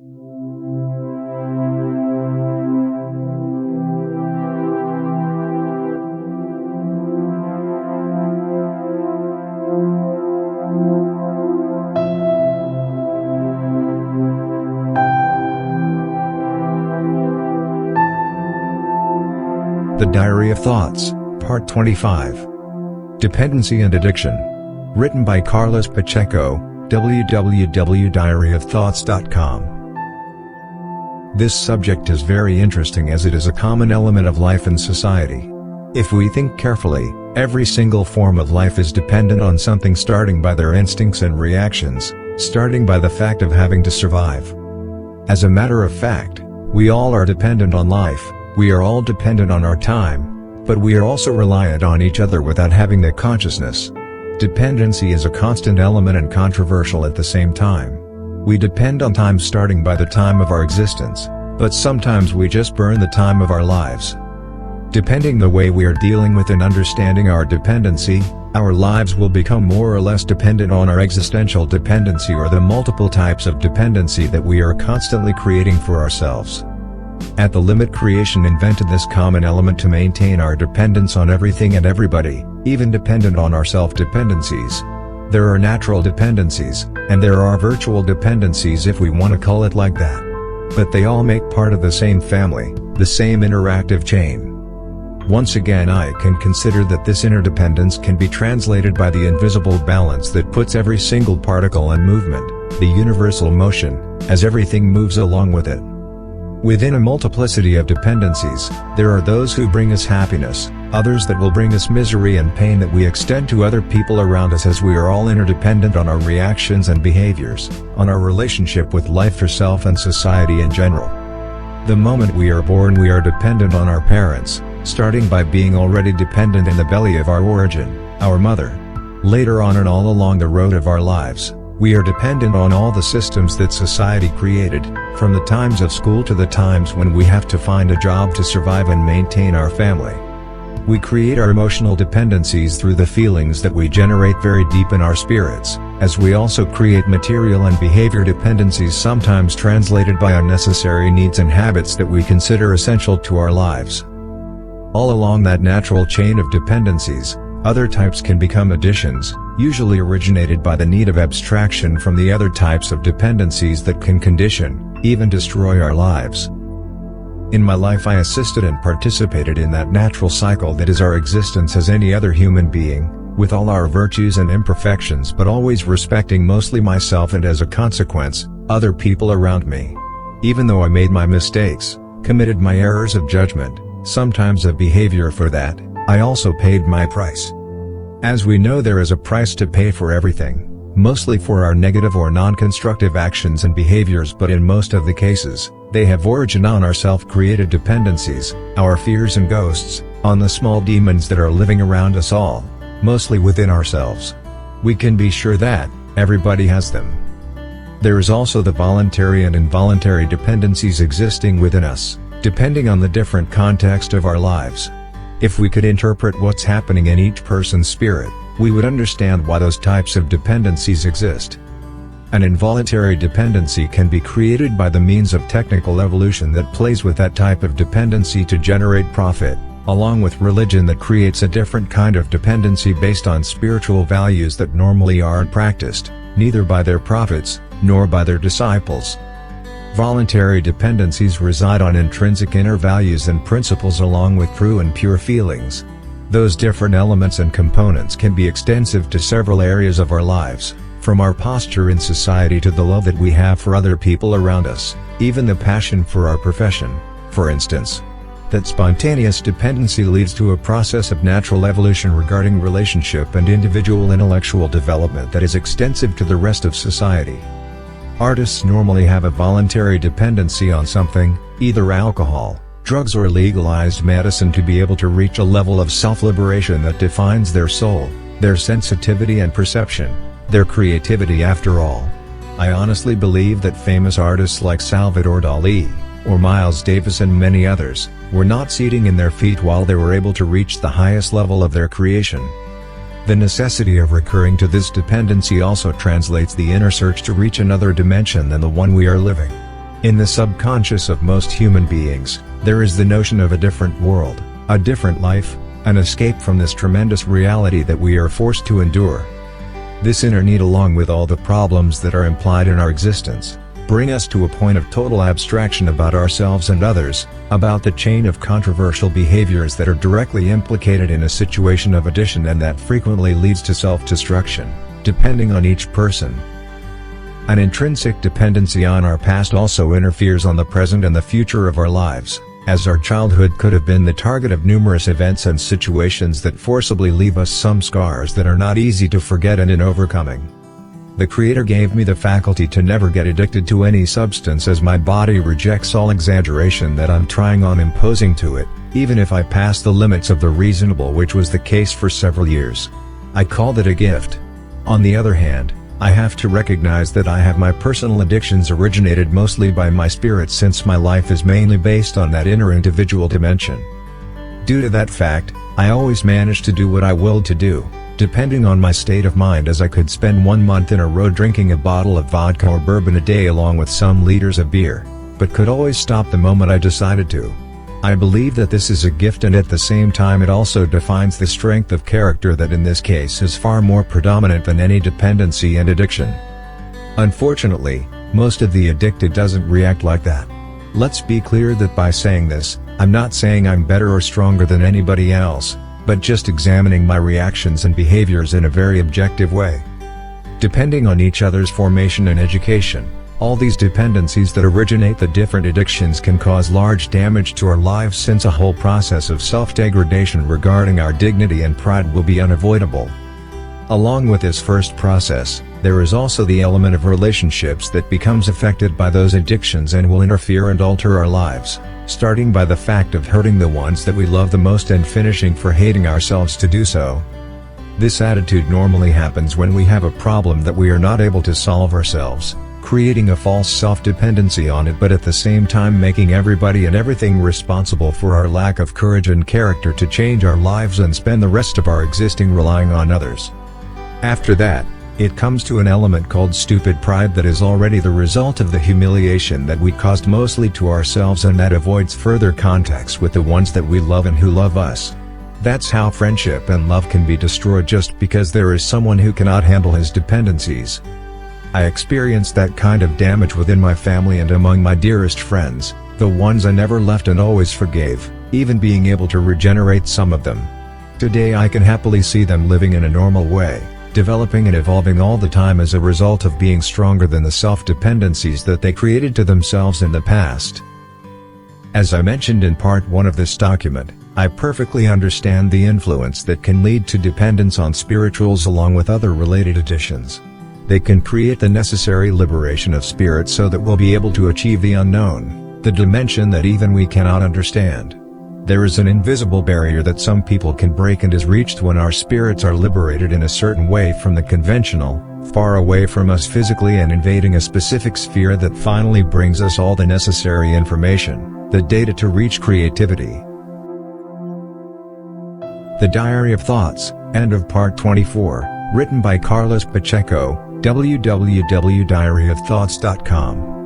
The Diary of Thoughts, Part 25. Dependency and Addiction. Written by Carlos Pacheco, www.diaryofthoughts.com. This subject is very interesting as it is a common element of life in society. If we think carefully, every single form of life is dependent on something, starting by their instincts and reactions, starting by the fact of having to survive. As a matter of fact, we all are dependent on life. We are all dependent on our time, but we are also reliant on each other without having the consciousness. Dependency is a constant element and controversial at the same time. We depend on time starting by the time of our existence, but sometimes we just burn the time of our lives. Depending the way we are dealing with and understanding our dependency, our lives will become more or less dependent on our existential dependency or the multiple types of dependency that we are constantly creating for ourselves. At the limit, creation invented this common element to maintain our dependence on everything and everybody, even dependent on our self-dependencies. There are natural dependencies, and there are virtual dependencies if we want to call it like that. But they all make part of the same family, the same interactive chain. Once again, I can consider that this interdependence can be translated by the invisible balance that puts every single particle in movement, the universal motion, as everything moves along with it. Within a multiplicity of dependencies, there are those who bring us happiness, others that will bring us misery and pain that we extend to other people around us, as we are all interdependent on our reactions and behaviors, on our relationship with life herself and society in general. The moment we are born, we are dependent on our parents, starting by being already dependent in the belly of our origin, our mother. Later on and all along the road of our lives, we are dependent on all the systems that society created, from the times of school to the times when we have to find a job to survive and maintain our family. We create our emotional dependencies through the feelings that we generate very deep in our spirits, as we also create material and behavior dependencies, sometimes translated by unnecessary needs and habits that we consider essential to our lives. All along that natural chain of dependencies, other types can become additions, usually originated by the need of abstraction from the other types of dependencies that can condition, even destroy our lives. In my life, I assisted and participated in that natural cycle that is our existence as any other human being, with all our virtues and imperfections, but always respecting mostly myself and, as a consequence, other people around me. Even though I made my mistakes, committed my errors of judgment, sometimes of behavior, for that, I also paid my price. As we know, there is a price to pay for everything, mostly for our negative or non-constructive actions and behaviors, but in most of the cases, they have origin on our self-created dependencies, our fears and ghosts, on the small demons that are living around us all, mostly within ourselves. We can be sure that everybody has them. There is also the voluntary and involuntary dependencies existing within us, depending on the different context of our lives. If we could interpret what's happening in each person's spirit, we would understand why those types of dependencies exist. An involuntary dependency can be created by the means of technical evolution that plays with that type of dependency to generate profit, along with religion that creates a different kind of dependency based on spiritual values that normally aren't practiced, neither by their prophets, nor by their disciples. Voluntary dependencies reside on intrinsic inner values and principles along with true and pure feelings. Those different elements and components can be extensive to several areas of our lives, from our posture in society to the love that we have for other people around us, even the passion for our profession, for instance. That spontaneous dependency leads to a process of natural evolution regarding relationship and individual intellectual development that is extensive to the rest of society. Artists normally have a voluntary dependency on something, either alcohol, drugs, or legalized medicine, to be able to reach a level of self-liberation that defines their soul, their sensitivity and perception, their creativity. After all, I honestly believe that famous artists like Salvador Dali, or Miles Davis and many others, were not sitting in their feet while they were able to reach the highest level of their creation. The necessity of recurring to this dependency also translates the inner search to reach another dimension than the one we are living. In the subconscious of most human beings, there is the notion of a different world, a different life, an escape from this tremendous reality that we are forced to endure. This inner need, along with all the problems that are implied in our existence, bring us to a point of total abstraction about ourselves and others, about the chain of controversial behaviors that are directly implicated in a situation of addiction and that frequently leads to self-destruction, depending on each person. An intrinsic dependency on our past also interferes on the present and the future of our lives, as our childhood could have been the target of numerous events and situations that forcibly leave us some scars that are not easy to forget and in overcoming. The Creator gave me the faculty to never get addicted to any substance, as my body rejects all exaggeration that I'm trying on imposing to it, even if I pass the limits of the reasonable, which was the case for several years. I called it a gift. On the other hand, I have to recognize that I have my personal addictions originated mostly by my spirit, since my life is mainly based on that inner individual dimension. Due to that fact, I always managed to do what I willed to do, depending on my state of mind, as I could spend 1 month in a row drinking a bottle of vodka or bourbon a day along with some liters of beer, but could always stop the moment I decided to. I believe that this is a gift, and at the same time it also defines the strength of character that in this case is far more predominant than any dependency and addiction. Unfortunately, most of the addicted doesn't react like that. Let's be clear that by saying this, I'm not saying I'm better or stronger than anybody else, but just examining my reactions and behaviors in a very objective way. Depending on each other's formation and education, all these dependencies that originate the different addictions can cause large damage to our lives, since a whole process of self-degradation regarding our dignity and pride will be unavoidable. Along with this first process, there is also the element of relationships that becomes affected by those addictions and will interfere and alter our lives, starting by the fact of hurting the ones that we love the most and finishing for hating ourselves to do so. This attitude normally happens when we have a problem that we are not able to solve ourselves, creating a false self-dependency on it, but at the same time making everybody and everything responsible for our lack of courage and character to change our lives and spend the rest of our existing relying on others. After that, it comes to an element called stupid pride that is already the result of the humiliation that we caused mostly to ourselves, and that avoids further contacts with the ones that we love and who love us. That's how friendship and love can be destroyed just because there is someone who cannot handle his dependencies. I experienced that kind of damage within my family and among my dearest friends, the ones I never left and always forgave, even being able to regenerate some of them. Today I can happily see them living in a normal way, developing and evolving all the time as a result of being stronger than the self-dependencies that they created to themselves in the past. As I mentioned in part 1 of this document, I perfectly understand the influence that can lead to dependence on spirituals along with other related addictions. They can create the necessary liberation of spirit so that we'll be able to achieve the unknown, the dimension that even we cannot understand. There is an invisible barrier that some people can break and is reached when our spirits are liberated in a certain way from the conventional, far away from us physically and invading a specific sphere that finally brings us all the necessary information, the data to reach creativity. The Diary of Thoughts, end of part 24, written by Carlos Pacheco, www.diaryofthoughts.com.